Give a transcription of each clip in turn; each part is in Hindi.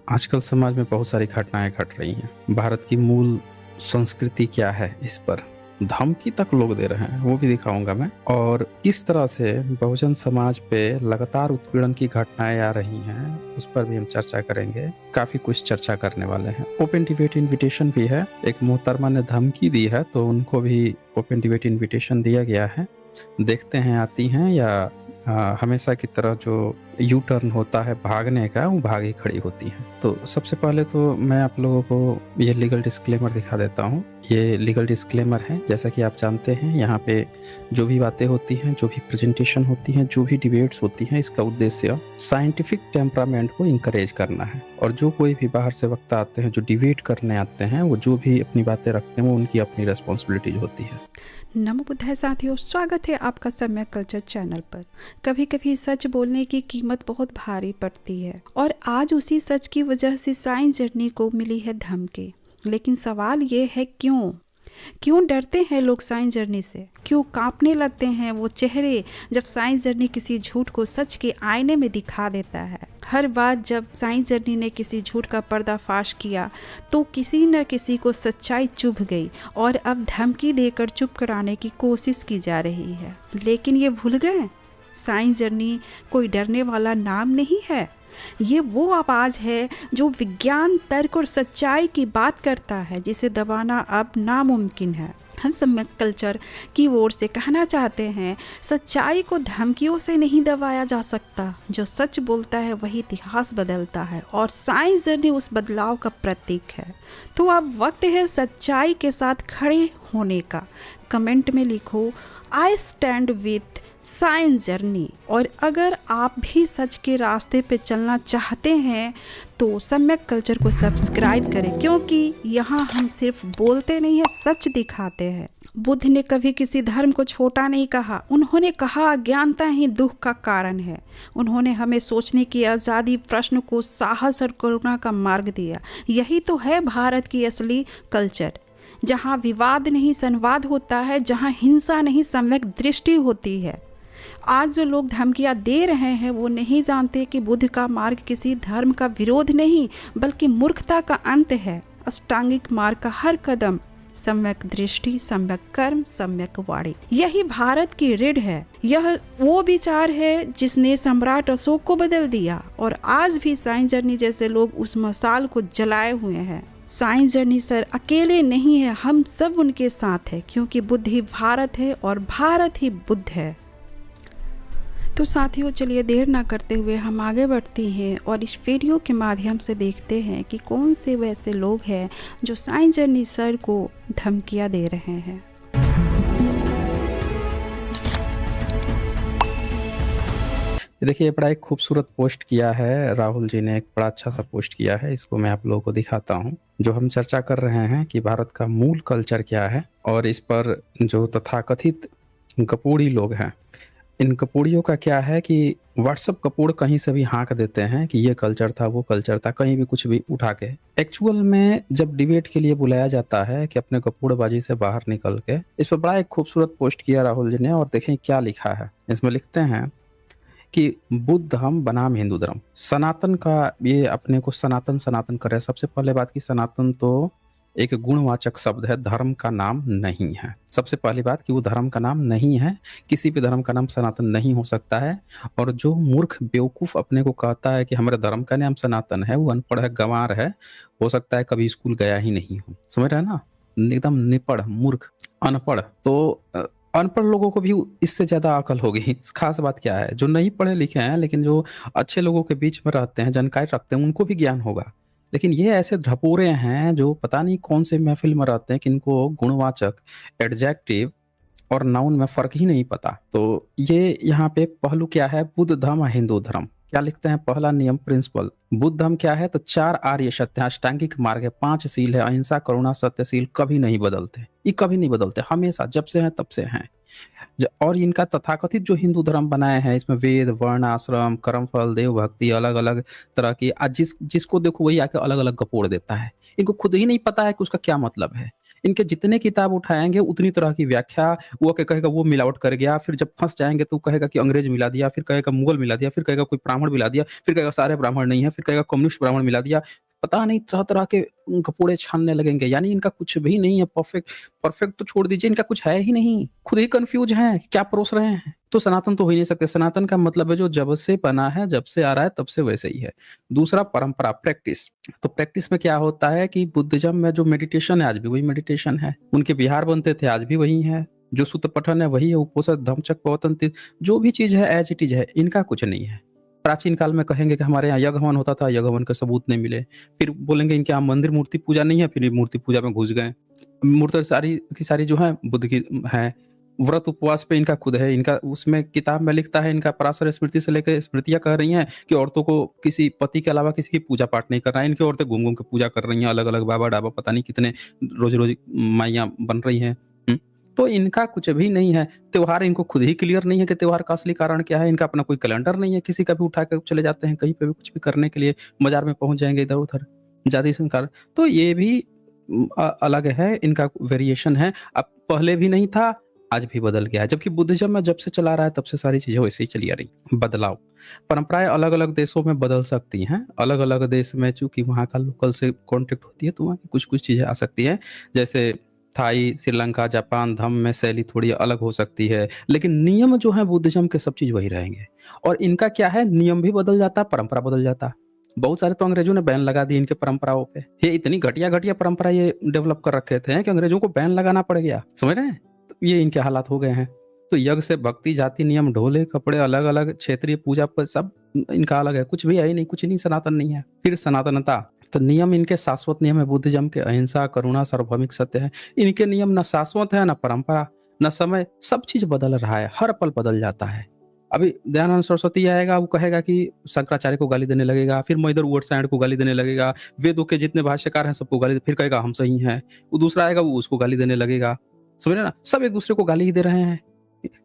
आजकल समाज में बहुत सारी घटनाएं घट रही हैं। भारत की मूल संस्कृति क्या है, इस पर धमकी तक लोग दे रहे हैं, वो भी दिखाऊंगा मैं। और किस तरह से बहुजन समाज पे लगातार उत्पीड़न की घटनाएं आ रही हैं, उस पर भी हम चर्चा करेंगे। काफी कुछ चर्चा करने वाले हैं। ओपन डिबेट इनविटेशन भी है। एक मोहतरमा ने धमकी दी है, तो उनको भी ओपन डिबेट इनविटेशन दिया गया है। देखते हैं आती हैं या हमेशा की तरह जो यू टर्न होता है भागने का, वो भागी खड़ी होती हैं। तो सबसे पहले तो मैं आप लोगों को ये लीगल डिस्क्लेमर दिखा देता हूँ। ये लीगल डिस्क्लेमर है। जैसा कि आप जानते हैं, यहाँ पे जो भी बातें होती हैं, जो भी प्रेजेंटेशन होती हैं, जो भी डिबेट्स होती हैं, इसका उद्देश्य साइंटिफिक टेम्परामेंट को इंकरेज करना है। और जो कोई भी बाहर से वक्ता आते हैं, जो डिबेट करने आते हैं, वो जो भी अपनी बातें रखते हैं, वो उनकी अपनी रिस्पॉन्सिबिलिटीज होती है। नमो बुद्धाय साथियों, स्वागत है आपका सम्यक कल्चर चैनल पर। कभी कभी सच बोलने की कीमत बहुत भारी पड़ती है और आज उसी सच की वजह से साइंस जर्नी को मिली है धमकी। लेकिन सवाल ये है क्यों डरते हैं लोग साइंस जर्नी से? क्यों कांपने लगते हैं वो चेहरे जब साइंस जर्नी किसी झूठ को सच के आईने में दिखा देता है? हर बार जब साइंस जर्नी ने किसी झूठ का पर्दाफाश किया तो किसी न किसी को सच्चाई चुभ गई और अब धमकी देकर चुप कराने की कोशिश की जा रही है। लेकिन ये भूल गए, साइंस जर्नी कोई डरने वाला नाम नहीं है। ये वो आवाज़ है जो विज्ञान, तर्क और सच्चाई की बात करता है, जिसे दबाना अब नामुमकिन है। हम सम्यक कल्चर की ओर से कहना चाहते हैं, सच्चाई को धमकियों से नहीं दबाया जा सकता। जो सच बोलता है वही इतिहास बदलता है और साइंस जर्नी उस बदलाव का प्रतीक है। तो अब वक्त है सच्चाई के साथ खड़े होने का। कमेंट में लिखो, I stand with science journey. और अगर आप भी सच के रास्ते पे चलना चाहते हैं तो सम्यक कल्चर को सब्सक्राइब करें, क्योंकि यहाँ हम सिर्फ बोलते नहीं है, सच दिखाते हैं। बुद्ध ने कभी किसी धर्म को छोटा नहीं कहा। उन्होंने कहा अज्ञानता ही दुख का कारण है। उन्होंने हमें सोचने की आज़ादी, प्रश्न को साहस और करुणा का मार्ग दिया। यही तो है भारत की असली कल्चर, जहाँ विवाद नहीं संवाद होता है, जहाँ हिंसा नहीं सम्यक दृष्टि होती है। आज जो लोग धमकियां दे रहे हैं वो नहीं जानते कि बुद्ध का मार्ग किसी धर्म का विरोध नहीं बल्कि मूर्खता का अंत है। अष्टांगिक मार्ग का हर कदम सम्यक दृष्टि, सम्यक कर्म, सम्यक वाणी, यही भारत की रीढ़ है। यह वो विचार है जिसने सम्राट अशोक को बदल दिया और आज भी साइंस जर्नी जैसे लोग उस मसाल को जलाए हुए हैं। साइंस जर्नी सर अकेले नहीं है, हम सब उनके साथ है, क्योंकि बुद्ध ही भारत है और भारत ही बुद्ध है। तो साथियों, चलिए देर ना करते हुए हम आगे बढ़ते हैं और इस वीडियो के माध्यम से देखते हैं कि कौन से वैसे लोग हैं जो साइंस जर्नी सर को धमकियां दे रहे हैं। देखिए, ये बड़ा एक खूबसूरत पोस्ट किया है राहुल जी ने। एक बड़ा अच्छा सा पोस्ट किया है, इसको मैं आप लोगों को दिखाता हूँ। जो हम चर्चा कर रहे हैं कि भारत का मूल कल्चर क्या है, और इस पर जो तथाकथित कपूड़ी लोग हैं, इन कपूड़ियों का क्या है कि व्हाट्सएप कपूड़ कहीं से भी हाँक देते हैं कि ये कल्चर था, वो कल्चर था, कहीं भी कुछ भी उठा के। एक्चुअल में जब डिबेट के लिए बुलाया जाता है कि अपने कपूड़बाजी से बाहर निकल के, इस पर बड़ा एक खूबसूरत पोस्ट किया राहुल जी ने। और देखें क्या लिखा है इसमें। लिखते हैं कि बुद्ध धर्म बनाम हिंदू धर्म, सनातन का ये अपने को सनातन सनातन करे। सबसे पहले बात की सनातन तो एक गुणवाचक शब्द है, धर्म का नाम नहीं है। सबसे पहली बात कि वो धर्म का नाम नहीं है, किसी भी धर्म का नाम सनातन नहीं हो सकता है। और जो मूर्ख बेवकूफ़ अपने को कहता है कि हमारे धर्म का नाम सनातन है, वो अनपढ़ है, गंवार है, हो सकता है कभी स्कूल गया ही नहीं हो। समझ रहे हैं ना? एकदम निपढ़, मूर्ख, अनपढ़। तो अनपढ़ लोगों को भी इससे ज़्यादा अकल होगी। खास बात क्या है, जो नहीं पढ़े लिखे हैं लेकिन जो अच्छे लोगों के बीच में रहते हैं, जानकारी रखते हैं, उनको भी ज्ञान होगा। लेकिन ये ऐसे ढपोरे हैं जो पता नहीं कौन से महफिल में रहते हैं, किनको गुणवाचक, एडजेक्टिव और नाउन में फ़र्क ही नहीं पता। तो ये यहाँ पे पहलू क्या है, बुद्ध धर्म और हिंदू धर्म। क्या लिखते हैं, पहला नियम, प्रिंसिपल। बुद्ध धर्म क्या है, तो 4 आर्य सत्य, अष्टांगिक मार्ग है, 5 शील है, अहिंसा, करुणा, सत्यशील, कभी नहीं बदलते। ये कभी नहीं बदलते, हमेशा जब से हैं तब से हैं। और इनका तथाकथित जो हिंदू धर्म बनाए हैं, इसमें वेद, वर्ण, आश्रम, कर्मफल, देव भक्ति, अलग अलग तरह की, जिसको देखो वही आके अलग अलग गपोड़ देता है। इनको खुद ही नहीं पता है कि उसका क्या मतलब है। इनके जितने किताब उठाएँगे उतनी तरह की व्याख्या, वो कहेगा वो मिलावट कर गया, फिर जब फँस जाएँगे तो कहेगा कि अंग्रेज मिला दिया, फिर कहेगा मुगल मिला दिया, फिर कहेगा कोई ब्राह्मण मिला दिया, फिर कहेगा सारे ब्राह्मण नहीं है, फिर कहेगा कम्युनिस्ट ब्राह्मण मिला दिया। पता नहीं तरह-तरह के कपोड़े छानने लगेंगे, यानी इनका कुछ भी नहीं है परफेक्ट। परफेक्ट तो छोड़ दीजिए, इनका कुछ है ही नहीं, खुद ही कन्फ्यूज़ हैं, क्या परोस रहे हैं। तो सनातन तो हो ही नहीं सकते, सनातन का मतलब है जो जब से बना है, जब से आ रहा है तब से वैसे ही है। दूसरा परंपरा, प्रैक्टिस। तो प्रैक्टिस में क्या होता है कि बुद्धिज़्म में जो मेडिटेशन है, आज भी वही मेडिटेशन है। उनके विहार बनते थे, आज भी वही हैं। जो सूत्र पठन है वही है, उपोषण, धम्मचक्र, प्रवर्तन, जो भी चीज़ है एज़ इट इज़ है, इनका कुछ नहीं है। प्राचीन काल में कहेंगे कि हमारे यहाँ यज्ञ हवन होता था, यज्ञ हवन के सबूत नहीं मिले। फिर बोलेंगे इनके यहाँ मंदिर मूर्ति पूजा नहीं है, फिर ये मूर्ति पूजा में घुस गए। मूर्ति सारी की सारी जो है बुद्ध की है। व्रत उपवास पे इनका खुद है, इनका उसमें किताब में लिखता है, इनका पराशर स्मृति से लेकर स्मृतियाँ कह रही हैं कि औरतों को किसी पति के अलावा किसी की पूजा पाठ नहीं करना है। इनकी औरतें घूम-घूम के पूजा कर रही हैं, अलग-अलग बाबा-डाबा पता नहीं कितने रोज़-रोज़ माइयाँ बन रही हैं। हुँ। तो इनका कुछ भी नहीं है। त्योहार इनको खुद ही क्लियर नहीं है कि त्योहार का असली कारण क्या है। इनका अपना कोई कैलेंडर नहीं है, किसी का भी उठा के चले जाते हैं, कहीं पे भी कुछ भी करने के लिए बाज़ार में पहुँच जाएँगे इधर-उधर, जाति संस्कार। तो ये भी अलग है, इनका वेरिएशन है। अब पहले भी नहीं था, आज भी बदल गया है। जबकि बुद्धिज़्म में जब से चला आ रहा है तब से सारी चीज़ें वैसे ही चली आ रही हैं। बदलाव, परंपराएँ अलग-अलग देशों में बदल सकती हैं। अलग-अलग देश में चूँकि वहाँ का लोकल से कॉन्टैक्ट होती है तो वहाँ की कुछ-कुछ चीज़ें आ सकती हैं। जैसे थाई, श्रीलंका, जापान, धम्म में शैली थोड़ी अलग हो सकती है, लेकिन नियम जो हैं बुद्धिज़्म के सब चीज़ वही रहेंगे। और इनका क्या है, नियम भी बदल जाता है, परंपरा बदल जाता। बहुत सारे तो अंग्रेज़ों ने बैन लगा दिए इनके परंपराओं पे। ये इतनी घटिया-घटिया परंपरा ये डेवलप कर रखे थे कि अंग्रेज़ों को बैन लगाना पड़ गया, समझ रहे हैं? तो ये इनके हालात हो गए हैं। तो यज्ञ से भक्ति, जाति, नियम, ढोले, कपड़े अलग-अलग, क्षेत्रीय पूजा प सब इनका अलग है, कुछ भी है ही नहीं, कुछ नहीं सनातन नहीं है। फिर सनातनता, तो नियम इनके शाश्वत नियम है बुद्धिज़्म के, अहिंसा, करुणा, सार्वभौमिक सत्य है। इनके नियम ना शाश्वत है, ना परंपरा, ना समय, सब चीज़ बदल रहा है, हर पल बदल जाता है। अभी दयानंद सरस्वती आएगा, वो कहेगा कि शंकराचार्य को गाली देने लगेगा, फिर मैदर वुडसाइड को गाली देने लगेगा, वेदों के जितने भाष्यकार हैं सबको गाली, फिर कहेगा हम सही हैं। वो दूसरा आएगा, वो उसको गाली देने लगेगा। समझ रहे हैं ना? सब एक-दूसरे को गाली ही दे रहे हैं।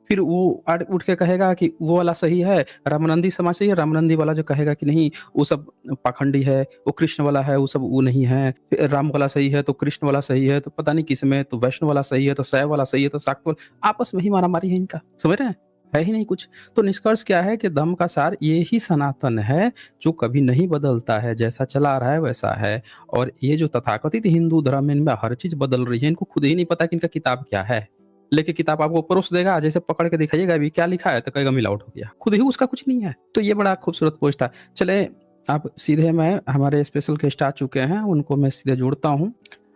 फिर वो उठ के कहेगा कि वो वाला सही है, रामानंदी समाज सही है, रामानंदी वाला जो कहेगा कि नहीं वो सब पाखंडी है, वो कृष्ण वाला है, वो सब वो नहीं है। फिर राम वाला सही है, तो कृष्ण वाला सही है, तो पता नहीं किसमें, तो वैष्णव वाला सही है, तो शैव वाला सही है, तो शाक्त वाला, आपस में ही मारामारी है इनका। समझ रहे हैं? है ही नहीं कुछ। तो निष्कर्ष क्या है कि धम्म का सार ये ही सनातन है, जो कभी नहीं बदलता है, जैसा चला आ रहा है वैसा है। और ये जो तथाकथित हिंदू धर्म है, इनमें हर चीज़ बदल रही है, इनको खुद ही नहीं पता कि इनका किताब क्या है। लेके किताब आपको परोस देगा, जैसे पकड़ के दिखाइएगा अभी क्या लिखा है, तो कहेगा मिलावट हो गया। खुद ही उसका कुछ नहीं है। तो ये बड़ा खूबसूरत पोस्ट था। चलें अब सीधे मैं हमारे स्पेशल गेस्ट आ चुके हैं, उनको मैं सीधे जोड़ता हूँ।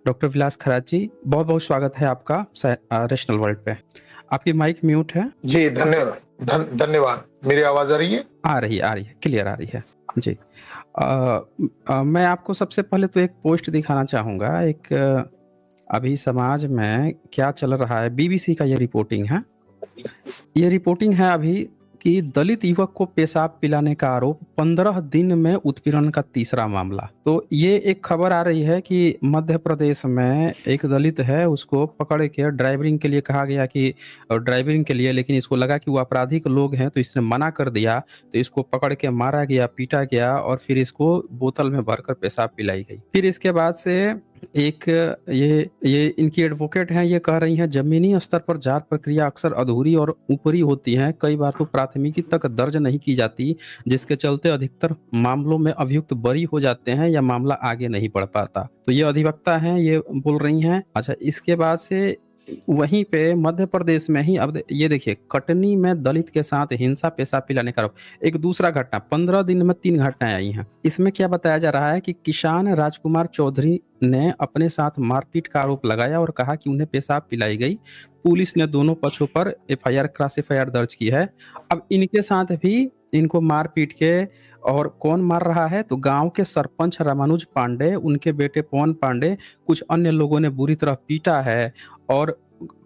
डॉक्टर विलास खरात जी, बहुत-बहुत स्वागत है आपका रैशनल वर्ल्ड पे। आपकी माइक म्यूट है। जी, धन्यवाद। धन्यवाद। मेरी आवाज़ आ रही है? आ रही है, क्लियर आ रही है। जी। मैं आपको सबसे पहले तो एक पोस्ट दिखाना चाहूँगा, एक अभी समाज में क्या चल रहा है, बीबीसी का ये रिपोर्टिंग है। ये रिपोर्टिंग है अभी कि दलित युवक को पेशाब पिलाने का आरोप, 15 दिन में उत्पीड़न का तीसरा मामला। तो ये एक खबर आ रही है कि मध्य प्रदेश में एक दलित है, उसको पकड़ के ड्राइविंग के लिए कहा गया कि ड्राइविंग के लिए, लेकिन इसको लगा कि वो आपराधिक लोग हैं तो इसने मना कर दिया, तो इसको पकड़ के मारा गया, पीटा गया और फिर इसको बोतल में भरकर पेशाब पिलाई गई। फिर इसके बाद से एक ये इनकी एडवोकेट हैं, ये कह रही हैं जमीनी स्तर पर जांच प्रक्रिया अक्सर अधूरी और ऊपरी होती है, कई बार तो प्राथमिकी तक दर्ज नहीं की जाती, जिसके चलते अधिकतर मामलों में अभियुक्त बरी हो जाते हैं या मामला आगे नहीं बढ़ पाता। तो ये अधिवक्ता हैं, ये बोल रही हैं। अच्छा, इसके बाद से वहीं पे मध्य प्रदेश में ही अब ये देखिए, कटनी में दलित के साथ हिंसा, पेशाब पिलाने का आरोप। एक दूसरा घटना, 15 दिन में 3 घटनाएं आई हैं। इसमें क्या बताया जा रहा है कि किसान राजकुमार चौधरी ने अपने साथ मारपीट का आरोप लगाया और कहा कि उन्हें पेशाब पिलाई गई। पुलिस ने दोनों पक्षों पर क्रॉस एफआईआर दर्ज की है। अब इनके साथ भी इनको मार पीट के, और कौन मार रहा है, तो गांव के सरपंच रामानुज पांडे, उनके बेटे पवन पांडे, कुछ अन्य लोगों ने बुरी तरह पीटा है और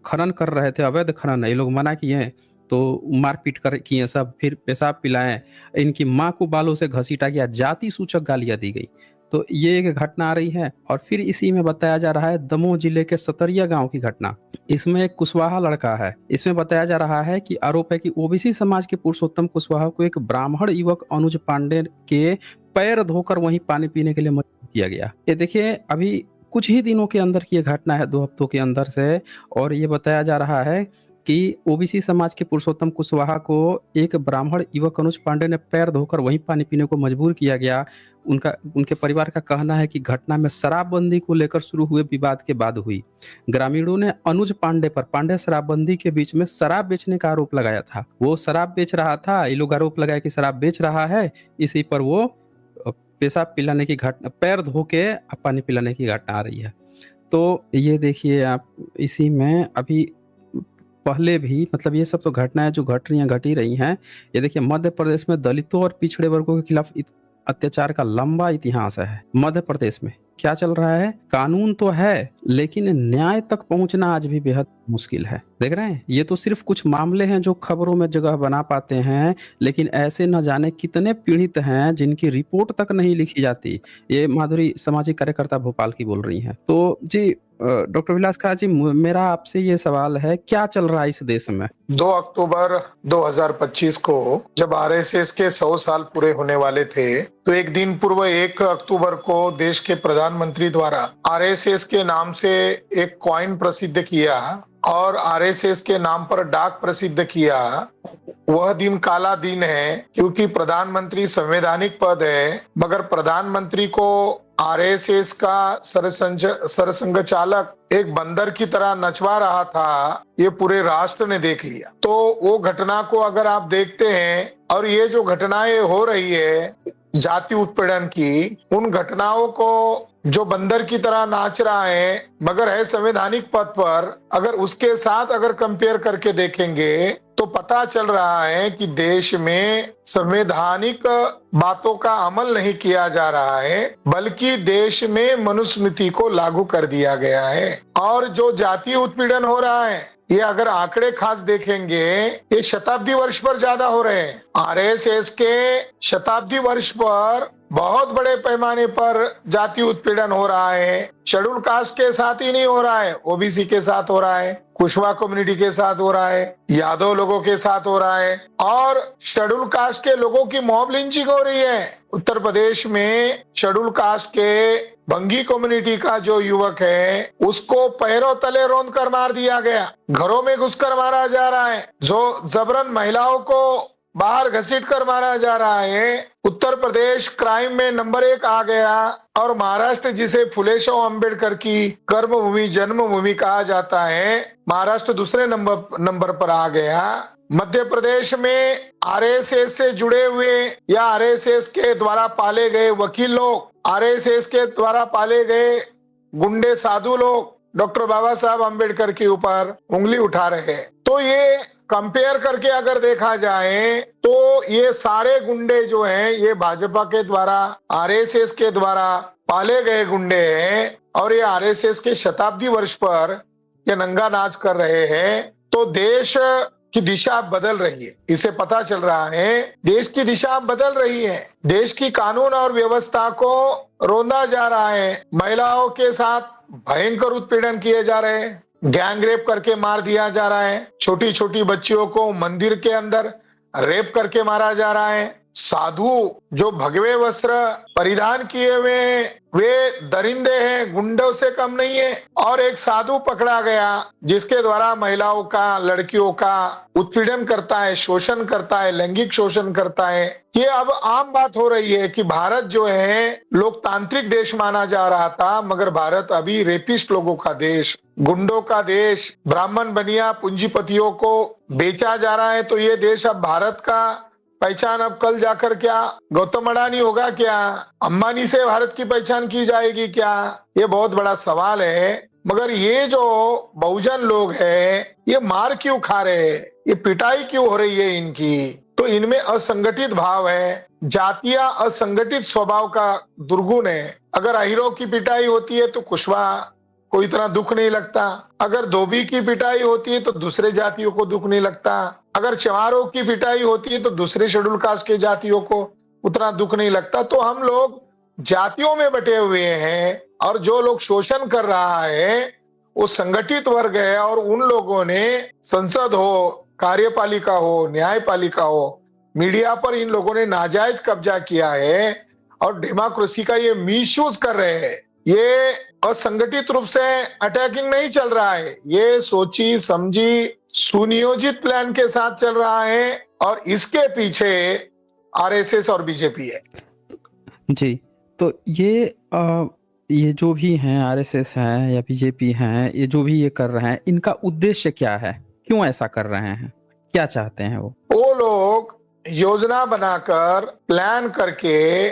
खनन कर रहे थे, अवैध खनन है, ये लोग मना किए तो मारपीट कर किए सब, फिर पेशाब पिलाएं। इनकी माँ को बालों से घसीटा गया, जाति सूचक गालियां दी गई। तो ये एक घटना आ रही है। और फिर इसी में बताया जा रहा है दमोह जिले के सतरिया गांव की घटना। इसमें एक कुशवाहा लड़का है। इसमें बताया जा रहा है कि आरोप है कि ओबीसी समाज के पुरुषोत्तम कुशवाहा को एक ब्राह्मण युवक अनुज पांडे के पैर धोकर वहीं पानी पीने के लिए मजबूर किया गया। ये देखिए, अभी कुछ ही दिनों के अंदर की ये घटना है, 2 हफ्तों के अंदर से। और ये बताया जा रहा है कि ओबीसी समाज के पुरुषोत्तम कुशवाहा को एक ब्राह्मण युवक अनुज पांडे ने पैर धोकर वहीं पानी पीने को मजबूर किया गया। उनके परिवार का कहना है कि घटना में शराबबंदी को लेकर शुरू हुए विवाद के बाद हुई। ग्रामीणों ने अनुज पांडे पर पांडे शराबबंदी के बीच में शराब बेचने का आरोप लगाया था। वो शराब बेच रहा था, ये लोग आरोप लगाया कि शराब बेच रहा है, इसी पर वो पेशाब पिलाने की घटना, पैर धो के पानी पिलाने की घटना आ रही है। तो ये देखिए आप, इसी में अभी पहले भी मतलब ये सब तो घटनाएं जो घट ही रही हैं। ये देखिए मध्य प्रदेश में दलितों और पिछड़े वर्गों के खिलाफ अत्याचार का लंबा इतिहास है। मध्य प्रदेश में क्या चल रहा है? कानून तो है, लेकिन न्याय तक पहुंचना आज भी बेहद मुश्किल है। देख रहे हैं, ये तो सिर्फ कुछ मामले हैं जो खबरों में जगह बना पाते हैं, लेकिन ऐसे न जाने कितने पीड़ित हैं जिनकी रिपोर्ट तक नहीं लिखी जाती। ये माधुरी सामाजिक कार्यकर्ता भोपाल की बोल रही हैं। तो जी डॉक्टर विलास खन्ना जी, मेरा आपसे ये सवाल है, क्या चल रहा है इस देश में? 2 अक्टूबर 2025 को जब आरएसएस के 100 साल पूरे होने वाले थे, तो एक दिन पूर्व 1 अक्टूबर को देश के प्रधानमंत्री द्वारा आरएसएस के नाम से एक कॉइन प्रसिद्ध किया और आरएसएस के नाम पर डाक प्रसिद्ध किया। वह दिन काला दिन है, क्योंकि प्रधानमंत्री संवैधानिक पद है, मगर प्रधानमंत्री को आरएसएस का सरसंघ चालक एक बंदर की तरह नचवा रहा था, ये पूरे राष्ट्र ने देख लिया। तो वो घटना को अगर आप देखते हैं, और ये जो घटनाएं हो रही है जाति उत्पीड़न की, उन घटनाओं को जो बंदर की तरह नाच रहा है मगर है संवैधानिक पद पर, अगर उसके साथ अगर कंपेयर करके देखेंगे तो पता चल रहा है कि देश में संवैधानिक बातों का अमल नहीं किया जा रहा है, बल्कि देश में मनुस्मृति को लागू कर दिया गया है। और जो जातीय उत्पीड़न हो रहा है, ये अगर आंकड़े खास देखेंगे, ये शताब्दी वर्ष पर ज्यादा हो रहे हैं। आरएसएस के शताब्दी वर्ष पर बहुत बड़े पैमाने पर जाति उत्पीड़न हो रहा है। शेड्यूल कास्ट के साथ ही नहीं हो रहा है, ओबीसी के साथ हो रहा है, कुशवा कम्युनिटी के साथ हो रहा है, यादव लोगों के साथ हो रहा है, और शेड्यूल कास्ट के लोगों की मॉब लिंचिंग हो रही है। उत्तर प्रदेश में शेड्यूल कास्ट के बंगी कम्युनिटी का जो युवक है, उसको पैरों तले रौंद कर मार दिया गया, घरों में घुसकर मारा जा रहा है, जो जबरन महिलाओं को बाहर घसीट कर मारा जा रहा है। उत्तर प्रदेश क्राइम में नंबर 1 आ गया, और महाराष्ट्र, जिसे फुले शाह अम्बेडकर की कर्मभूमि जन्मभूमि कहा जाता है, महाराष्ट्र दूसरे नंबर पर आ गया। मध्य प्रदेश में आरएसएस से जुड़े हुए या आरएसएस के द्वारा पाले गए वकील लोग, आरएसएस के द्वारा पाले गए गुंडे साधु लोग डॉक्टर बाबा साहब अम्बेडकर के ऊपर उंगली उठा रहे हैं। तो ये कंपेयर करके अगर देखा जाए तो ये सारे गुंडे जो हैं, ये भाजपा के द्वारा, आरएसएस के द्वारा पाले गए गुंडे हैं, और ये आरएसएस के शताब्दी वर्ष पर ये नंगा नाच कर रहे हैं। तो देश की दिशा बदल रही है, इसे पता चल रहा है, देश की दिशा बदल रही है। देश की कानून और व्यवस्था को रौंदा जा रहा है, महिलाओं के साथ भयंकर उत्पीड़न किए जा रहे हैं, गैंग रेप करके मार दिया जा रहा है, छोटी छोटी बच्चियों को मंदिर के अंदर रेप करके मारा जा रहा है, साधु जो भगवे वस्त्र परिधान किए हुए हैं वे दरिंदे हैं, गुंडों से कम नहीं है। और एक साधु पकड़ा गया जिसके द्वारा महिलाओं का, लड़कियों का उत्पीड़न करता है, शोषण करता है, लैंगिक शोषण करता है। ये अब आम बात हो रही है कि भारत जो है लोकतांत्रिक देश माना जा रहा था, मगर भारत अभी रेपिस्ट लोगों का देश, गुंडों का देश, ब्राह्मण बनिया पूंजीपतियों को बेचा जा रहा है। तो ये देश अब भारत का पहचान अब कल जाकर क्या गौतम अडानी होगा, क्या अंबानी से भारत की पहचान की जाएगी क्या? ये बहुत बड़ा सवाल है। मगर ये जो बहुजन लोग हैं, ये मार क्यों खा रहे हैं, ये पिटाई क्यों हो रही है इनकी? तो इनमें असंगठित भाव है, जातीय असंगठित स्वभाव का दुर्गुण है। अगर अहिरों की पिटाई होती है तो कुशवाहा को इतना दुख नहीं लगता, अगर धोबी की पिटाई होती है तो दूसरे जातियों को दुख नहीं लगता, अगर चमारों की पिटाई होती है तो दूसरे शेड्यूल कास्ट के जातियों को उतना दुख नहीं लगता। तो हम लोग जातियों में बटे हुए हैं, और जो लोग शोषण कर रहा है वो संगठित वर्ग है, और उन लोगों ने संसद हो, कार्यपालिका हो, न्यायपालिका हो, मीडिया पर इन लोगों ने नाजायज कब्जा किया है और डेमोक्रेसी का ये मिसयूज कर रहे हैं। ये असंगठित रूप से अटैकिंग नहीं चल रहा है, ये सोची समझी सुनियोजित प्लान के साथ चल रहा है और इसके पीछे आरएसएस और बीजेपी है। जी, तो ये जो भी हैं आरएसएस हैं या बीजेपी हैं, ये जो भी ये कर रहे हैं, इनका उद्देश्य क्या है? क्यों ऐसा कर रहे हैं? क्या चाहते हैं वो? वो लोग योजना बनाकर प्लान करके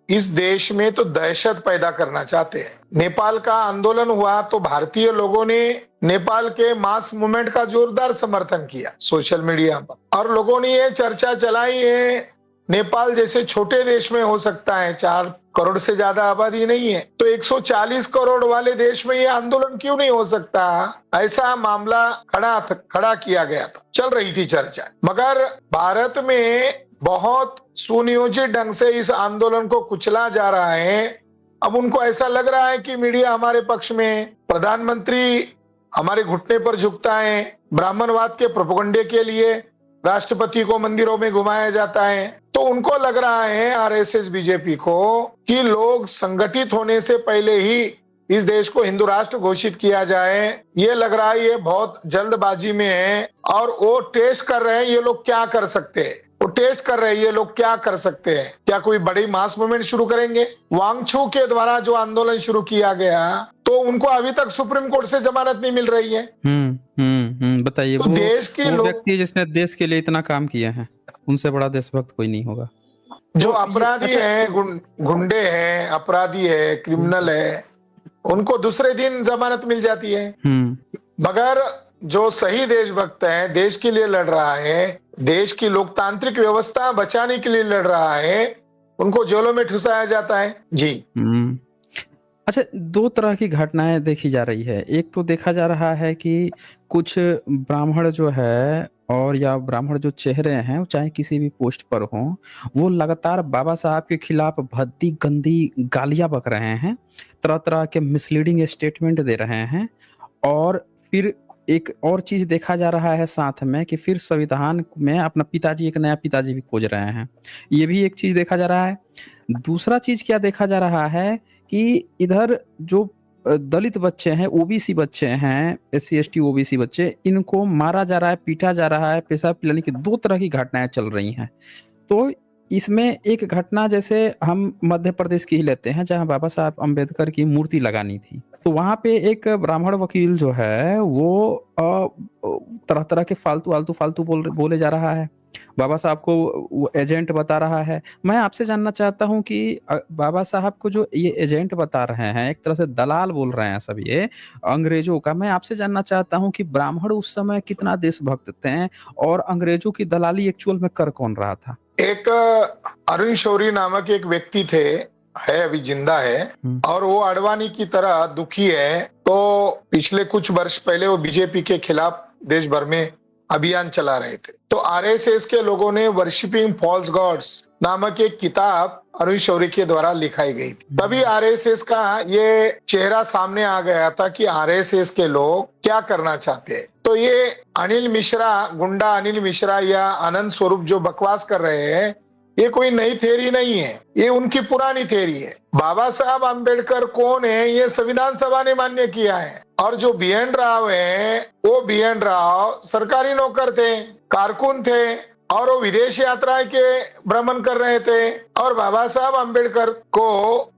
इस देश में तो दहशत पैदा करना चाहते हैं। नेपाल का आंदोलन हुआ तो भारतीय लोगों ने नेपाल के मास मूवमेंट का जोरदार समर्थन किया सोशल मीडिया पर, और लोगों ने ये चर्चा चलाई है नेपाल जैसे छोटे देश में हो सकता है, 4 करोड़ से ज्यादा आबादी नहीं है, तो 140 करोड़ वाले देश में ये आंदोलन क्यों नहीं हो सकता, ऐसा मामला खड़ा किया गया था, चल रही थी चर्चा। मगर भारत में बहुत सुनियोजित ढंग से इस आंदोलन को कुचला जा रहा है। अब उनको ऐसा लग रहा है कि मीडिया हमारे पक्ष में, प्रधानमंत्री हमारे घुटने पर झुकता है, ब्राह्मणवाद के प्रोपेगेंडे के लिए राष्ट्रपति को मंदिरों में घुमाया जाता है, तो उनको लग रहा है आरएसएस बीजेपी को कि लोग संगठित होने से पहले ही इस देश को हिंदू राष्ट्र घोषित किया जाए। ये लग रहा है ये बहुत जल्दबाजी में है और वो टेस्ट कर रहे हैं ये लोग क्या कर सकते हैं, वो टेस्ट कर रहे हैं ये लोग क्या कर सकते हैं। क्या कोई बड़ी मास मूवमेंट शुरू करेंगे? वांगचू के द्वारा जो आंदोलन शुरू किया गया तो उनको अभी तक सुप्रीम कोर्ट से जमानत नहीं मिल रही है। बताइए, तो देश के वो व्यक्ति जिसने देश के लिए इतना काम किया है, उनसे बड़ा देशभक्त कोई नहीं होगा। जो तो अपराधी है, गुंडे हैं, अपराधी है, क्रिमिनल है, उनको दूसरे दिन जमानत मिल जाती है। मगर जो सही देशभक्त है, देश के लिए लड़ रहा है, देश की लोकतांत्रिक व्यवस्था बचाने के लिए लड़ रहा है, उनको जेलों में ठुसाया जाता है। जी। अच्छा, 2 तरह की घटनाएं देखी जा रही है। एक तो देखा जा रहा है कि कुछ ब्राह्मण जो है और या ब्राह्मण जो चेहरे हैं, चाहे किसी भी पोस्ट पर हों, वो लगातार बाबा साहब के खिलाफ भद्दी गंदी गालियां बक रहे हैं, तरह-तरह के मिसलीडिंग स्टेटमेंट दे रहे हैं, और फिर एक और चीज देखा जा रहा है साथ में कि फिर संविधान में अपना पिताजी, एक नया पिताजी भी खोज रहे हैं। ये भी एक चीज देखा जा रहा है। दूसरा चीज क्या देखा जा रहा है कि इधर जो दलित बच्चे हैं, ओबीसी बच्चे हैं, एससी एसटी ओबीसी बच्चे, इनको मारा जा रहा है, पीटा जा रहा है, पेशाब पिलाने की 2 तरह की घटनाएं चल रही हैं। तो इसमें एक घटना जैसे हम मध्य प्रदेश की ही लेते हैं, जहां बाबा साहब अम्बेडकर की मूर्ति लगानी थी, तो वहां पे एक ब्राह्मण वकील जो है वो तरह तरह के फालतू बोले जा रहा है, बाबा साहब को वो एजेंट बता रहा है। मैं आपसे जानना चाहता हूं कि बाबा साहब को जो ये एजेंट बता रहे हैं, एक तरह से दलाल बोल रहे हैं सब ये अंग्रेजों का, मैं आपसे जानना चाहता हूं कि ब्राह्मण उस समय कितना देशभक्त थे और अंग्रेजों की दलाली एक्चुअल में कर कौन रहा था? एक अरुण शौरी नामक एक व्यक्ति थे, है अभी जिंदा है, और वो अडवाणी की तरह दुखी है। तो पिछले कुछ वर्ष पहले वो बीजेपी के खिलाफ देश भर में अभियान चला रहे थे। तो आरएसएस के लोगों ने वर्शिपिंग फॉल्स गॉड्स नामक एक किताब अरुण शौरी के द्वारा लिखाई गई थी। तभी आरएसएस का ये चेहरा सामने आ गया था कि आरएसएस के लोग क्या करना चाहते हैं। तो ये अनिल मिश्रा, गुंडा अनिल मिश्रा या आनंद स्वरूप जो बकवास कर रहे हैं, ये कोई नई थ्योरी नहीं है, ये उनकी पुरानी थ्योरी है। बाबा साहब आम्बेडकर कौन है, ये संविधान सभा ने मान्य किया है। और जो बीएन राव है, वो बीएन राव सरकारी नौकर थे, कारकुन थे, और वो विदेश यात्रा के भ्रमण कर रहे थे। और बाबा साहब आम्बेडकर को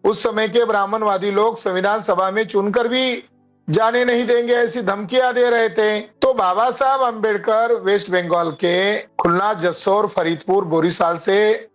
उस समय के ब्राह्मणवादी लोग संविधान सभा में चुनकर भी जाने नहीं देंगे, ऐसी धमकियां दे रहे थे। तो बाबा साहब आम्बेडकर वेस्ट बंगाल के खुलना, जसोर, फरीदपुर, बोरीसाल से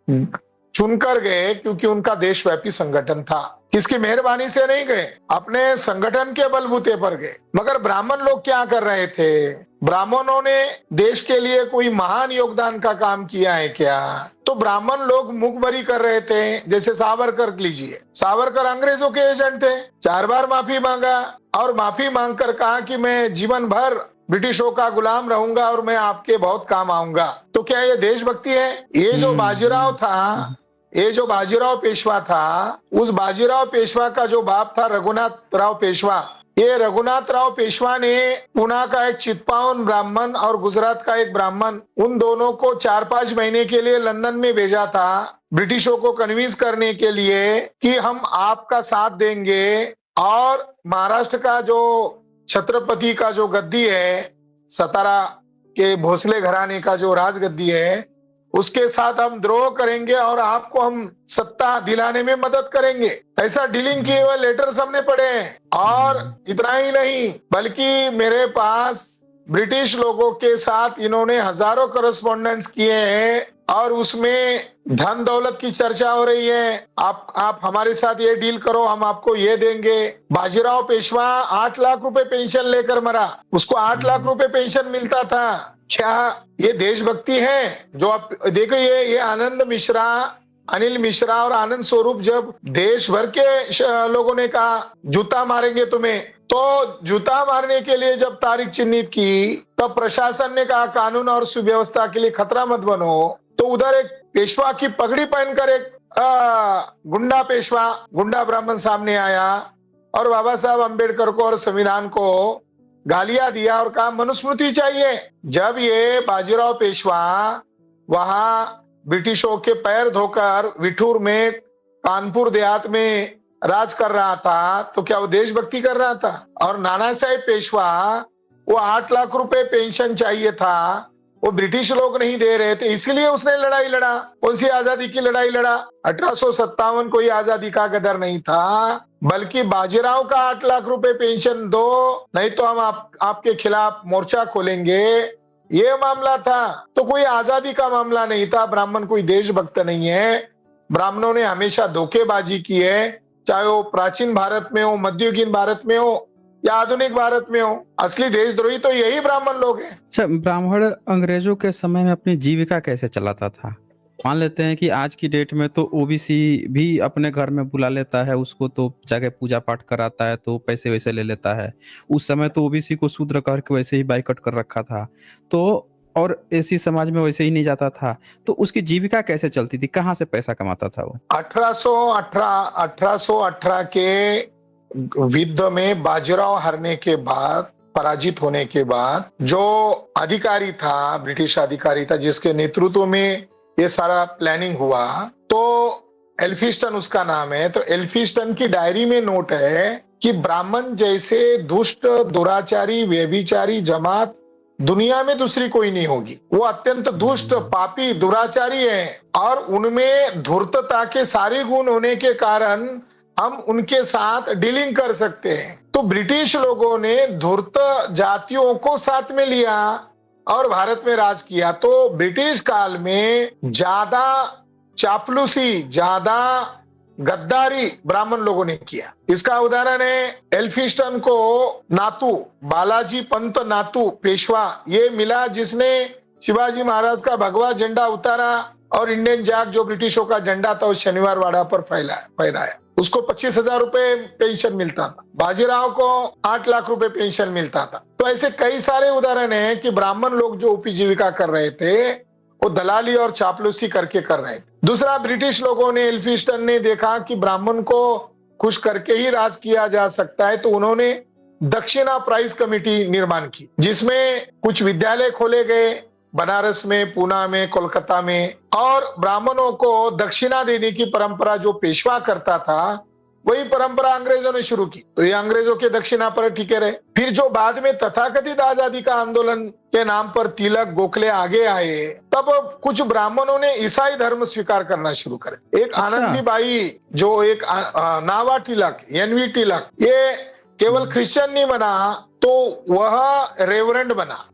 चुनकर गए, क्योंकि उनका देशव्यापी संगठन था। किसकी मेहरबानी से नहीं गए, अपने संगठन के बलबूते पर गए। मगर ब्राह्मण लोग क्या कर रहे थे? ब्राह्मणों ने देश के लिए कोई महान योगदान का काम किया है क्या? तो ब्राह्मण लोग मुखबरी कर रहे थे। जैसे सावरकर लीजिए, सावरकर अंग्रेजों के एजेंट थे, 4 बार माफी मांगा और माफी मांगकर कहा कि मैं जीवन भर ब्रिटिशों का गुलाम रहूंगा और मैं आपके बहुत काम आऊंगा। तो क्या ये देशभक्ति है? ये जो बाजीराव था, ये जो बाजीराव पेशवा था, उस बाजीराव पेशवा का जो बाप था रघुनाथ राव पेशवा, ये रघुनाथ राव पेशवा ने पुणे का एक चित्पावन ब्राह्मण और गुजरात का एक ब्राह्मण, उन दोनों को 4-5 महीने के लिए लंदन में भेजा था, ब्रिटिशों को कन्विंस करने के लिए कि हम आपका साथ देंगे, और महाराष्ट्र का जो छत्रपति का जो गद्दी है, सतारा के भोसले घराने का जो राजगद्दी है, उसके साथ हम द्रोह करेंगे और आपको हम सत्ता दिलाने में मदद करेंगे, ऐसा डीलिंग किए हुए लेटर्स हमने पढ़े हैं। और इतना ही नहीं, बल्कि मेरे पास ब्रिटिश लोगों के साथ इन्होंने हजारों करस्पॉन्डेंट्स किए हैं और उसमें धन दौलत की चर्चा हो रही है। आप हमारे साथ ये डील करो, हम आपको ये देंगे। बाजीराव पेशवा 8 लाख रुपए पेंशन लेकर मरा, उसको 8 लाख रुपए पेंशन मिलता था। क्या ये देशभक्ति है? जो आप देखो, ये आनंद मिश्रा, अनिल मिश्रा और आनंद स्वरूप जब देश भर के लोगों ने कहा जूता मारेंगे तुम्हें, तो जूता मारने के लिए जब तारीख चिन्हित की, तब प्रशासन ने कहा कानून और सुव्यवस्था के लिए खतरा मत बनो। तो उधर एक पेशवा की पगड़ी पहनकर एक गुंडा पेशवा, गुंडा ब्राह्मण सामने आया और बाबा साहब अंबेडकर को और संविधान को गालियां दिया और कहा मनुस्मृति चाहिए। जब ये बाजीराव पेशवा वहां ब्रिटिशों के पैर धोकर विठूर में, कानपुर देहात में राज कर रहा था, तो क्या वो देशभक्ति कर रहा था? और नाना साहेब पेशवा, वो 8 लाख रुपए पेंशन चाहिए था, वो ब्रिटिश लोग नहीं दे रहे थे, इसीलिए उसने लड़ाई लड़ा। कौन सी आजादी की लड़ाई लड़ा? 1857 कोई आजादी का गदर नहीं था, बल्कि बाजीराव का 8 लाख रुपए पेंशन दो, नहीं तो हम आपके खिलाफ मोर्चा खोलेंगे, ये मामला था। तो कोई आजादी का मामला नहीं था। ब्राह्मण कोई देशभक्त नहीं है। ब्राह्मणों ने हमेशा धोखेबाजी की है, चाहे वो प्राचीन भारत में हो, मध्ययुगीन भारत में हो या आधुनिक भारत में हो। असली देशद्रोही तो यही ब्राह्मण लोग हैं। अच्छा, ब्राह्मण अंग्रेजों के समय में अपनी जीविका कैसे चलाता था? मान लेते हैं कि आज की डेट में तो ओबीसी भी अपने घर में बुला लेता है, उसको तो जाके पूजा पाठ कराता है, तो पैसे वैसे ले लेता है। उस समय तो ओबीसी को शूद्र करके वैसे ही बाइकआउट कर रखा था, तो और एसी समाज में वैसे ही नहीं जाता था, तो उसकी जीविका कैसे चलती थी? कहाँ से पैसा कमाता था वो? 1818 के युद्ध में बाजीराव हारने के बाद, पराजित होने के बाद, जो अधिकारी था, ब्रिटिश अधिकारी था, जिसके नेतृत्व में ये सारा प्लानिंग हुआ, तो एल्फिस्टन उसका नाम है। तो एल्फिस्टन की डायरी में नोट है कि ब्राह्मण जैसे दुष्ट, दुराचारी, व्यभिचारी जमात दुनिया में दूसरी कोई नहीं होगी। वो अत्यंत दुष्ट, पापी, दुराचारी है और उनमें धूर्तता के सारे गुण होने के कारण हम उनके साथ डीलिंग कर सकते हैं। तो ब्रिटिश लोगों ने धूर्त जातियों को साथ में लिया और भारत में राज किया। तो ब्रिटिश काल में ज्यादा चापलूसी, ज्यादा गद्दारी ब्राह्मण लोगों ने किया। इसका उदाहरण है एल्फिस्टन को नातू, बालाजी पंत नातू पेशवा ये मिला, जिसने शिवाजी महाराज का भगवा झंडा उतारा और इंडियन जैक जो ब्रिटिशों का झंडा था उस शनिवार वाड़ा पर फहराया। उसको 25,000 रुपए पेंशन मिलता था। बाजीराव को 8 लाख रुपए पेंशन मिलता था। तो ऐसे कई सारे उदाहरण हैं कि ब्राह्मण लोग जो उपजीविका कर रहे थे वो दलाली और चापलूसी करके कर रहे थे। दूसरा, ब्रिटिश लोगों ने, एल्फिस्टन ने देखा कि ब्राह्मण को खुश करके ही राज किया जा सकता है, तो उन्होंने दक्षिणा प्राइज कमेटी निर्माण की, जिसमें कुछ विद्यालय खोले गए बनारस में, पूना में, कोलकाता में, और ब्राह्मणों को दक्षिणा देने की परंपरा जो पेशवा करता था वही परंपरा अंग्रेजों ने शुरू की। तो ये अंग्रेजों के दक्षिणा पर टिके रहे। फिर जो बाद में तथाकथित आजादी का आंदोलन के नाम पर तिलक, गोखले आगे आए, तब कुछ ब्राह्मणों ने ईसाई धर्म स्वीकार करना शुरू करे। एक आनंदीबाई, जो एक नावा तिलक, एनवी तिलक, ये केवल क्रिश्चियन नहीं बना, तो वह रेवरेंड बना।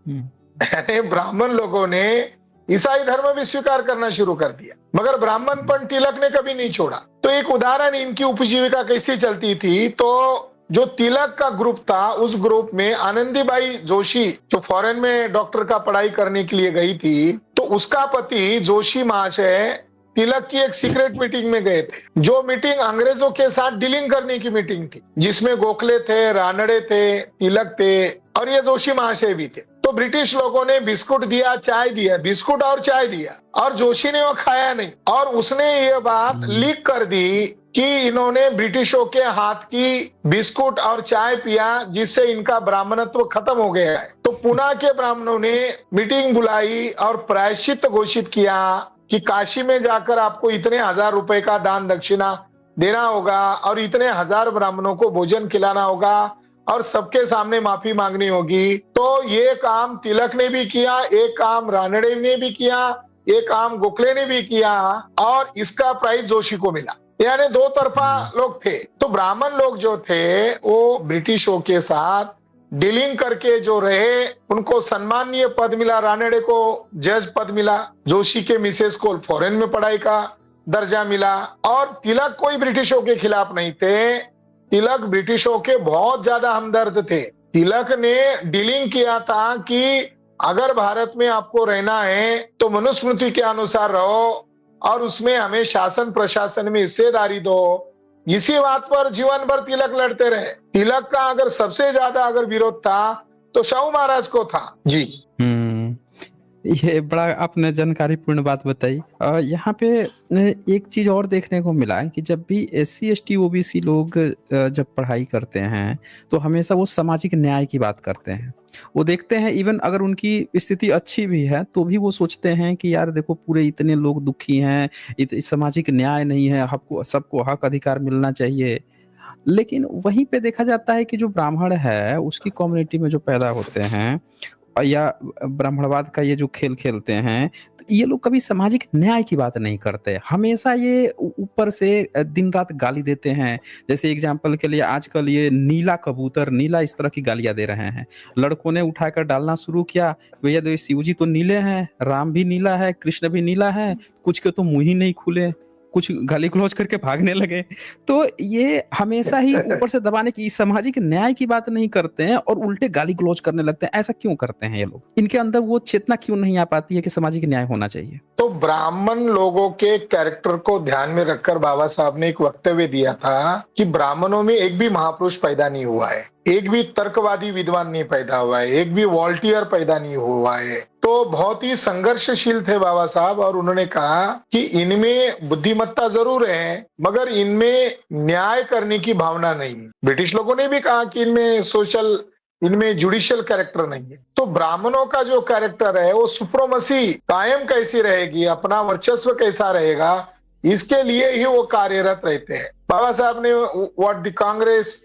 यानी ब्राह्मण लोगों ने ईसाई धर्म भी स्वीकार करना शुरू कर दिया, मगर ब्राह्मणपन तिलक ने कभी नहीं छोड़ा। तो एक उदाहरण, इनकी उपजीविका कैसी चलती थी। तो जो तिलक का ग्रुप था, उस ग्रुप में आनंदीबाई जोशी, जो फॉरेन में डॉक्टर का पढ़ाई करने के लिए गई थी, तो उसका पति जोशी महाशय तिलक की एक सीक्रेट मीटिंग में गए थे। जो मीटिंग अंग्रेजों के साथ डीलिंग करने की मीटिंग थी, जिसमें गोखले थे, रानड़े थे, तिलक थे और ये जोशी महाशय भी थे। तो ब्रिटिश लोगों ने बिस्कुट दिया, चाय दिया, बिस्कुट और चाय दिया, और जोशी ने वो खाया नहीं, और उसने ये बात लीक कर दी कि इन्होंने ब्रिटिशों के हाथ की बिस्कुट और चाय पिया, जिससे इनका ब्राह्मणत्व खत्म हो गया है। तो पुणे के ब्राह्मणों ने मीटिंग बुलाई और प्रायश्चित घोषित किया कि काशी में जाकर आपको इतने 1000 रुपए का दान दक्षिणा देना होगा और इतने हजार ब्राह्मणों को भोजन खिलाना होगा और सबके सामने माफी मांगनी होगी। तो ये काम तिलक ने भी किया, एक काम रानडे ने भी किया, एक काम गोखले ने भी किया और इसका प्राइज जोशी को मिला। यानी दो तरफा लोग थे। तो ब्राह्मण लोग जो थे वो ब्रिटिशों के साथ डीलिंग करके जो रहे, उनको सम्मानीय पद मिला, रानडे को जज पद मिला, जोशी के मिसेस को फॉरेन में पढ़ाई का दर्जा मिला और तिलक कोई ब्रिटिशों के खिलाफ नहीं थे। तिलक ब्रिटिशों के बहुत ज्यादा हमदर्द थे। तिलक ने डीलिंग किया था कि अगर भारत में आपको रहना है तो मनुस्मृति के अनुसार रहो और उसमें हमें शासन प्रशासन में हिस्सेदारी दो। इसी बात पर जीवन भर तिलक लड़ते रहे। तिलक का अगर सबसे ज्यादा अगर विरोध था तो शाहू महाराज को था। जी ये बड़ा आपने जानकारीपूर्ण बात बताई। यहाँ पे एक चीज और देखने को मिला है कि जब भी SC ST OBC लोग जब पढ़ाई करते हैं तो हमेशा वो सामाजिक न्याय की बात करते हैं। वो देखते हैं इवन अगर उनकी स्थिति अच्छी भी है तो भी वो सोचते हैं कि यार देखो पूरे इतने लोग दुखी हैं, सामाजिक न्याय नहीं है, सबको हक अधिकार मिलना चाहिए। लेकिन वहीं पे देखा जाता है कि जो ब्राह्मण है उसकी कम्युनिटी में जो पैदा होते हैं या ब्राह्मणवाद का ये जो खेल खेलते हैं, तो ये लोग कभी सामाजिक न्याय की बात नहीं करते। हमेशा ये ऊपर से दिन रात गाली देते हैं। जैसे एग्जाम्पल के लिए आजकल ये नीला कबूतर, नीला, इस तरह की गालियां दे रहे हैं। लड़कों ने उठाकर डालना शुरू किया, भैया तो शिव जी तो नीले हैं, राम भी नीला है, कृष्ण भी नीला है, कुछ के तो मुंह ही नहीं खुले, कुछ गाली गलौज करके भागने लगे। तो ये हमेशा ही ऊपर से दबाने की, सामाजिक न्याय की बात नहीं करते हैं और उल्टे गाली गलौज करने लगते हैं। ऐसा क्यों करते हैं ये लोग? इनके अंदर वो चेतना क्यों नहीं आ पाती है कि सामाजिक न्याय होना चाहिए? तो ब्राह्मण लोगों के कैरेक्टर को ध्यान में रखकर बाबा साहब ने एक वक्तव्य दिया था कि ब्राह्मणों में एक भी महापुरुष पैदा नहीं हुआ है, एक भी तर्कवादी विद्वान नहीं पैदा हुआ है, एक भी वॉल्टियर पैदा नहीं हुआ है। तो बहुत ही संघर्षशील थे बाबा साहब और उन्होंने कहा कि इनमें बुद्धिमत्ता जरूर है मगर इनमें न्याय करने की भावना नहीं है। ब्रिटिश लोगों ने भी कहा कि इनमें जुडिशियल कैरेक्टर नहीं है। तो ब्राह्मणों का जो कैरेक्टर है वो सुप्रीमेसी कायम कैसी रहेगी, अपना वर्चस्व कैसा रहेगा, इसके लिए ही वो कार्यरत रहते हैं। बाबा साहब ने what the Congress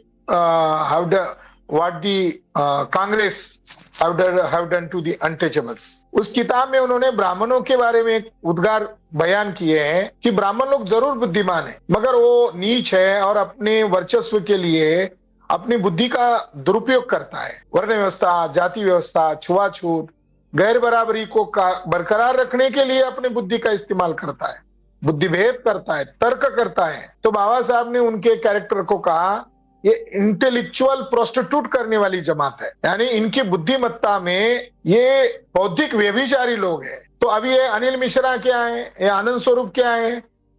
have done to the untouchables, उस किताब में उन्होंने ब्राह्मणों के बारे में एक उद्गार बयान किए हैं कि ब्राह्मण लोग जरूर बुद्धिमान है मगर वो नीच है और अपने वर्चस्व के लिए अपनी बुद्धि का दुरुपयोग करता है। वर्ण व्यवस्था, जाति व्यवस्था, छुआछूत, गैर बराबरी को बरकरार रखने के लिए अपनी बुद्धि का इस्तेमाल करता है, बुद्धि भेद करता है, तर्क करता है। तो बाबा साहब ने उनके कैरेक्टर को कहा ये इंटेलेक्चुअल प्रोस्टिट्यूट करने वाली जमात है, यानी इनकी बुद्धिमत्ता में ये बौद्धिक व्यभिचारी लोग हैं। तो अभी ये अनिल मिश्रा क्या है, ये आनंद स्वरूप क्या है,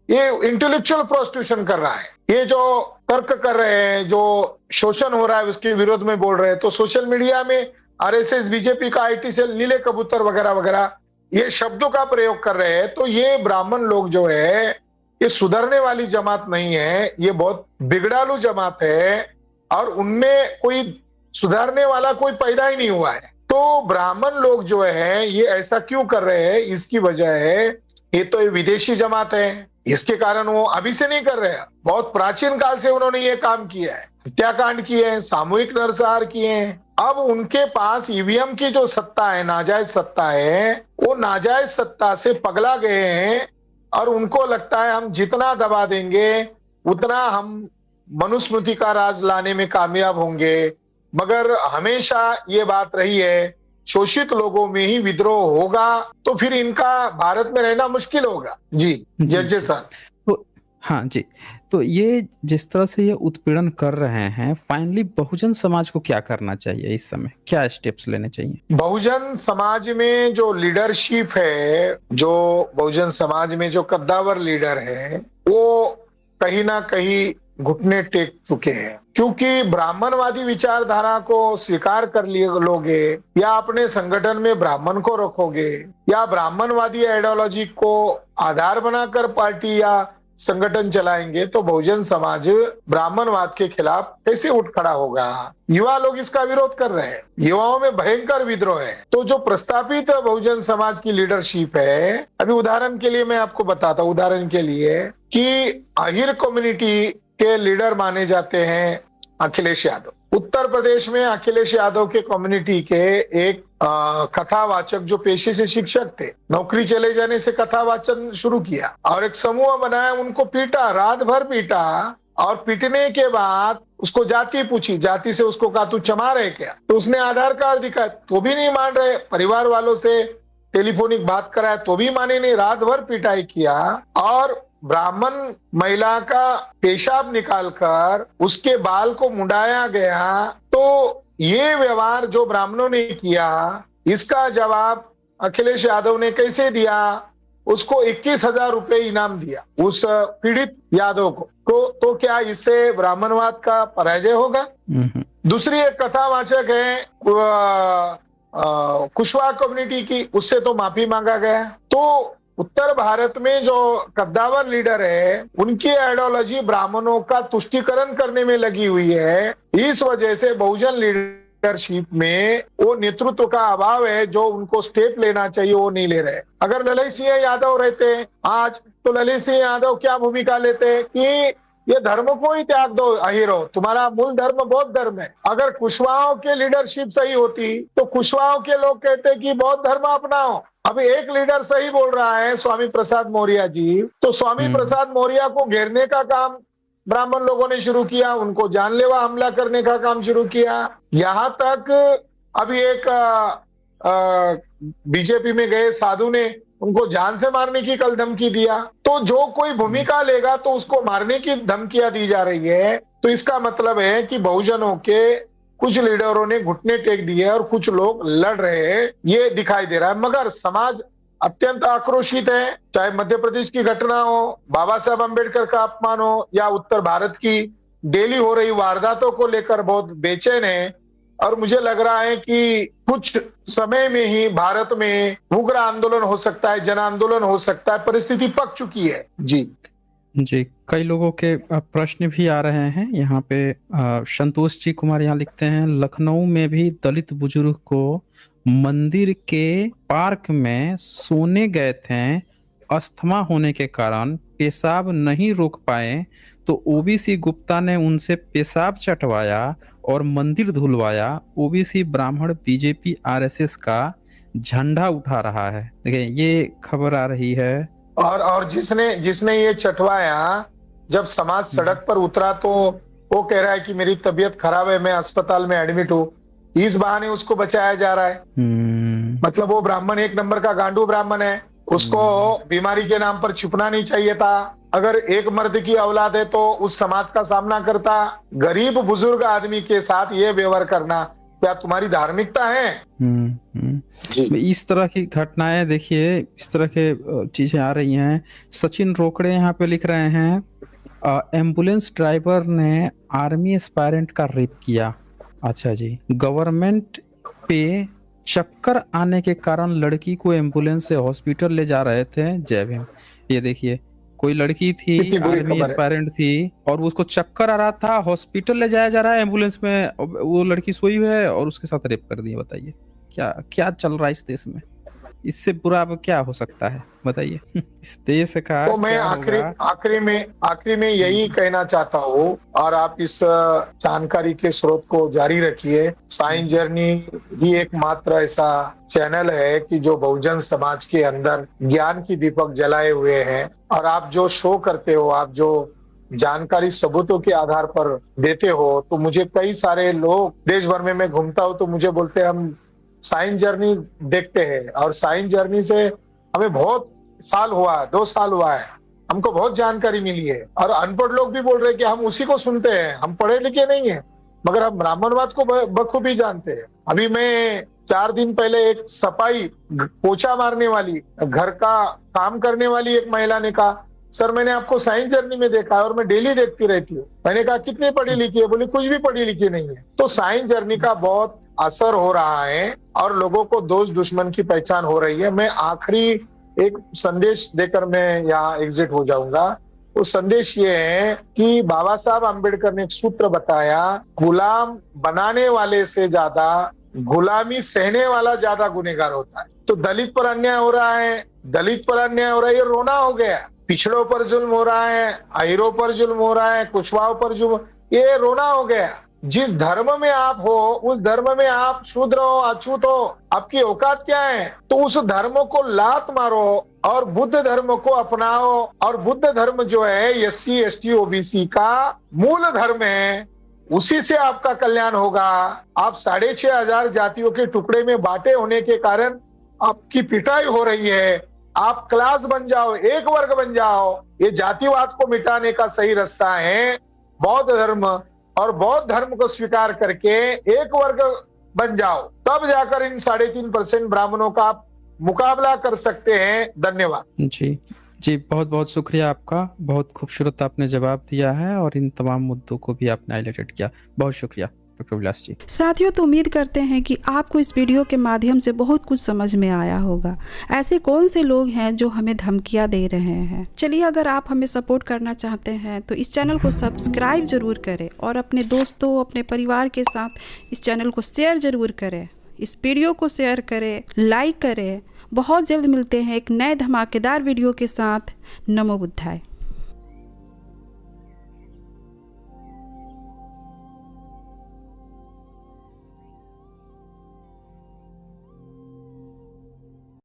ये इंटेलेक्चुअल प्रोस्टिट्यूशन कर रहा है। ये जो तर्क कर रहे हैं, जो शोषण हो रहा है उसके विरोध में बोल रहे हैं, तो सोशल मीडिया में RSS बीजेपी का IT सेल नीले कबूतर वगैरह वगैरह ये शब्दों का प्रयोग कर रहे हैं। तो ये ब्राह्मण लोग जो है ये सुधरने वाली जमात नहीं है, ये बहुत बिगड़ालू जमात है और उनमें कोई सुधारने वाला कोई पैदा ही नहीं हुआ है। तो ब्राह्मण लोग जो है ये ऐसा क्यों कर रहे हैं, इसकी वजह है ये तो ये विदेशी जमात है, इसके कारण वो अभी से नहीं कर रहे हैं, बहुत प्राचीन काल से उन्होंने ये काम किया है, हत्याकांड किए हैं, सामूहिक नरसंहार किए हैं। अब उनके पास EVM की जो सत्ता है, नाजायज सत्ता है, वो नाजायज सत्ता से पगला गए हैं और उनको लगता है हम जितना दबा देंगे उतना हम मनुस्मृति का राज लाने में कामयाब होंगे। मगर हमेशा ये बात रही है शोषित लोगों में ही विद्रोह होगा तो फिर इनका भारत में रहना मुश्किल होगा। जी जज सर। तो हाँ जी, तो ये जिस तरह से ये उत्पीड़न कर रहे हैं, फाइनली बहुजन समाज को क्या करना चाहिए इस समय, क्या स्टेप्स लेने चाहिए? बहुजन समाज में जो लीडरशिप है, जो बहुजन समाज में जो कद्दावर लीडर है, वो कहीं ना कहीं घुटने टेक चुके हैं, क्योंकि ब्राह्मणवादी विचारधारा को स्वीकार कर लोगे या अपने संगठन में ब्राह्मण को रखोगे या ब्राह्मणवादी आइडियोलॉजी को आधार बनाकर पार्टी या संगठन चलाएंगे तो बहुजन समाज ब्राह्मणवाद के खिलाफ कैसे उठ खड़ा होगा। युवा लोग इसका विरोध कर रहे हैं, युवाओं में भयंकर विद्रोह है। तो जो प्रस्तावित बहुजन समाज की लीडरशिप है, अभी उदाहरण के लिए मैं आपको बताता हूं, उदाहरण के लिए कि आहिर कम्युनिटी के लीडर माने जाते हैं अखिलेश यादव। उत्तर प्रदेश में अखिलेश यादव के कम्युनिटी के एक कथावाचक जो पेशे से शिक्षक थे, नौकरी चले जाने से कथावाचन शुरू किया और एक समूह बनाया, उनको पीटा, रात भर पीटा और पीटने के बाद उसको जाति पूछी, जाति से उसको कहा तू चमार है क्या, तो उसने आधार कार्ड दिखाया तो भी नहीं मान रहे, परिवार वालों से टेलीफोनिक बात कराया तो भी माने नहीं, रात भर पिटाई किया और ब्राह्मण महिला का पेशाब निकालकर उसके बाल को मुंडाया गया। तो ये व्यवहार जो ब्राह्मणों ने किया, इसका जवाब अखिलेश यादव ने कैसे दिया? उसको 21,000 रुपए इनाम दिया उस पीड़ित यादव को। तो क्या इससे ब्राह्मणवाद का पराजय होगा? दूसरी एक कथावाचक है कुशवाहा कम्युनिटी की, उससे तो माफी मांगा गया। तो उत्तर भारत में जो कद्दावर लीडर है, उनकी आइडियोलॉजी ब्राह्मणों का तुष्टीकरण करने में लगी हुई है। इस वजह से बहुजन लीडरशिप में वो नेतृत्व का अभाव है, जो उनको स्टेप लेना चाहिए वो नहीं ले रहे। अगर ललित सिंह यादव रहते आज, तो ललित सिंह यादव क्या भूमिका लेते कि ये धर्म को ही त्याग दो अहिरो, तुम्हारा मूल धर्म बौद्ध धर्म है। अगर कुशवाहाओं की लीडरशिप सही होती तो कुशवाहाओं के लोग कहते कि बौद्ध धर्म अपनाओ। अभी एक लीडर सही बोल रहा है, स्वामी प्रसाद मौर्य जी, तो स्वामी प्रसाद मौर्य को घेरने का काम ब्राह्मण लोगों ने शुरू किया, उनको जानलेवा हमला करने का काम शुरू किया। यहाँ तक अभी एक बीजेपी में गए साधु ने उनको जान से मारने की कल धमकी दिया। तो जो कोई भूमिका लेगा तो उसको मारने की धमकियां दी जा रही है। तो इसका मतलब है कि बहुजनों के कुछ लीडरों ने घुटने टेक दिए और कुछ लोग लड़ रहे हैं, ये दिखाई दे रहा है। मगर समाज अत्यंत आक्रोशित है, चाहे मध्य प्रदेश की घटना हो, बाबा साहब अम्बेडकर का अपमान हो, या उत्तर भारत की डेली हो रही वारदातों को लेकर बहुत बेचैन है। और मुझे लग रहा है कि कुछ समय में ही भारत में उग्र आंदोलन हो सकता है, जन आंदोलन हो सकता है, परिस्थिति पक चुकी है। जी, कई लोगों के प्रश्न भी आ रहे हैं यहाँ पे। संतोष जी कुमार यहाँ लिखते हैं, लखनऊ में भी दलित बुजुर्ग को मंदिर के पार्क में सोने गए थे, अस्थमा होने के कारण पेशाब नहीं रोक पाए तो ओबीसी गुप्ता ने उनसे पेशाब चटवाया और मंदिर धुलवाया। ओबीसी ब्राह्मण बीजेपी आरएसएस का झंडा उठा रहा है। देखिए ये खबर आ रही है। और जिसने ये चटवाया, जब समाज सड़क पर उतरा तो वो कह रहा है कि मेरी तबीयत खराब है, मैं अस्पताल में एडमिट हूँ। इस बहाने उसको बचाया जा रहा है। मतलब वो ब्राह्मण एक नंबर का गांडू ब्राह्मण है, उसको बीमारी के नाम पर छुपना नहीं चाहिए था। अगर एक मर्द की औलाद है तो उस समाज का सामना करता। गरीब बुजुर्ग आदमी के साथ ये व्यवहार करना क्या तुम्हारी धार्मिकता है? इस तरह की घटनाएं देखिए, इस तरह के चीजें आ रही हैं। सचिन रोकड़े यहाँ पे लिख रहे हैं, एम्बुलेंस ड्राइवर ने आर्मी एस्पायरेंट का रेप किया। अच्छा जी, गवर्नमेंट पे चक्कर आने के कारण लड़की को एम्बुलेंस से हॉस्पिटल ले जा रहे थे। जय भीम। ये देखिए, कोई लड़की थी, आर्मी एस्पायरेंट थी और उसको चक्कर आ रहा था, हॉस्पिटल ले जाया जा रहा है एम्बुलेंस में, वो लड़की सोई हुई है और उसके साथ रेप कर दिया। बताइए क्या क्या चल रहा है इस देश में? इससे बुरा अब क्या हो सकता है बताइए? इस देश का तो मैं आखिरी में यही कहना चाहता हूँ, और आप इस जानकारी के स्रोत को जारी रखिए। साइंस जर्नी ही एकमात्र ऐसा चैनल है कि जो बहुजन समाज के अंदर ज्ञान की दीपक जलाए हुए हैं। और आप जो शो करते हो, आप जो जानकारी सबूतों के आधार पर देते हो, तो मुझे कई सारे लोग देश भर में मैं घूमता हूँ तो मुझे बोलते हैं हम साइंस जर्नी देखते हैं, और साइंस जर्नी से हमें बहुत साल हुआ है, 2 साल हुआ है, हमको बहुत जानकारी मिली है। और अनपढ़ लोग भी बोल रहे हैं कि हम उसी को सुनते हैं, हम पढ़े लिखे नहीं है, मगर हम ब्राह्मणवाद को बखूबी जानते हैं। अभी मैं 4 दिन पहले एक सफाई पोछा मारने वाली, घर का काम करने वाली एक महिला ने कहा, सर मैंने आपको साइंस जर्नी में देखा है और मैं डेली देखती रहती हूँ। मैंने कहा कितनी पढ़ी लिखी है? बोली कुछ भी पढ़ी लिखी नहीं है। तो साइंस जर्नी का बहुत असर हो रहा है और लोगों को दोस्त दुश्मन की पहचान हो रही है। मैं आखिरी एक संदेश देकर मैं यहाँ एग्जिट हो जाऊंगा। वो संदेश ये है कि बाबा साहब अम्बेडकर ने एक सूत्र बताया, गुलाम बनाने वाले से ज्यादा गुलामी सहने वाला ज्यादा गुनहगार होता है। तो दलित पर अन्याय हो रहा है, दलित पर अन्याय हो रहा है, ये रोना हो गया। पिछड़ों पर जुल्म हो रहा है, अहिरों पर जुल्म हो रहा है, कुशवाहों पर जुल्म, ये रोना हो गया। जिस धर्म में आप हो उस धर्म में आप शूद्र हो, अछूत हो, आपकी औकात क्या है? तो उस धर्म को लात मारो और बुद्ध धर्म को अपनाओ। और बुद्ध धर्म जो है SC ST OBC का मूल धर्म है, उसी से आपका कल्याण होगा। आप 6,500 जातियों के टुकड़े में बांटे होने के कारण आपकी पिटाई हो रही है। आप क्लास बन जाओ, एक वर्ग बन जाओ। ये जातिवाद को मिटाने का सही रास्ता है बौद्ध धर्म, और बौद्ध धर्म को स्वीकार करके एक वर्ग बन जाओ, तब जाकर इन 3.5% ब्राह्मणों का आप मुकाबला कर सकते हैं। धन्यवाद। जी, जी, बहुत-बहुत शुक्रिया आपका। बहुत खूबसूरत आपने जवाब दिया है और इन तमाम मुद्दों को भी आपने हाइलाइटेड किया। बहुत शुक्रिया डॉक्टर विलास जी। साथियों, तो उम्मीद करते हैं कि आपको इस वीडियो के माध्यम से बहुत कुछ समझ में आया होगा। ऐसे कौन से लोग हैं जो हमें धमकियां दे रहे हैं? चलिए, अगर आप हमें सपोर्ट करना चाहते हैं तो इस चैनल को सब्सक्राइब जरूर करें और अपने दोस्तों, अपने परिवार के साथ इस चैनल को शेयर जरूर करें। इस वीडियो को शेयर करें, लाइक करें। बहुत जल्द मिलते हैं एक नए धमाकेदार वीडियो के साथ। नमो बुद्धाय।